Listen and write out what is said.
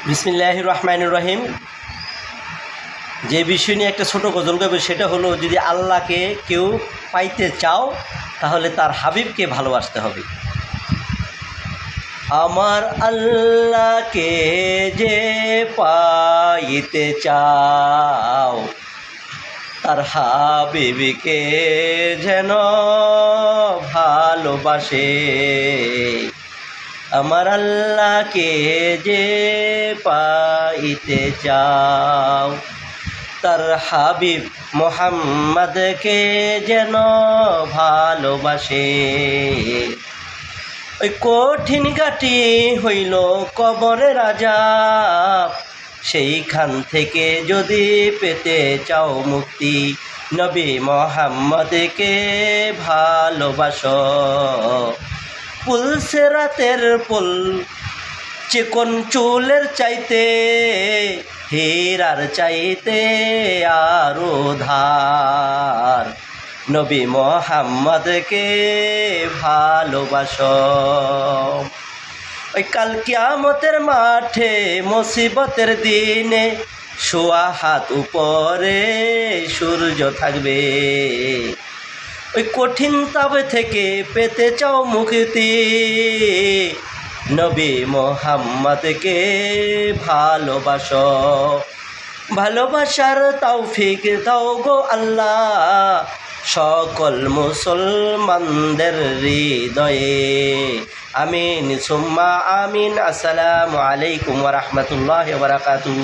বিসমিল্লাহির রহমানির রহিম। যে বিষয় নিয়ে একটা ছোট গজল গাইব সেটা হলো, যদি আল্লাহকে কেউ পাইতে চাও তাহলে তার হাবিবকে ভালোবাসতে হবে। আমার আল্লাহকে যে পাইতে চাও তার হাবিবকে যেন ভালোবাসে। আমার আল্লাহকে যে পাইতে চাও তার হাবিব মুহাম্মদকে যেন ভালোবাসে। ওই কঠিন ঘাটি হইল কবরের আযাব, সেইখান থেকে যদি পেতে চাও মুক্তি, নবী মুহাম্মদকে ভালোবাসো। পুলসেরাতের পুল চিকন চুলের চাইতে হীরার চাইতে আরো ধার, নবী মুহাম্মদকে ভালোবাসো। ওই কাল কিয়ামতের মাঠে মুসিবতের দিনে শোয়া হাত উপরে সূর্য থাকবে। ওই কঠিন তাপ থেকে পেতে চাও মুক্তি, নবী মুহাম্মদকে ভালোবাসো। ভালোবাসার তৌফিক দাও গো আল্লাহ সকল মুসলমানদের হৃদয়ে। আমিন সুম্মা আমিন। আসসালামু আলাইকুম ওয়া রাহমাতুল্লাহি ওয়া বারাকাতুহু।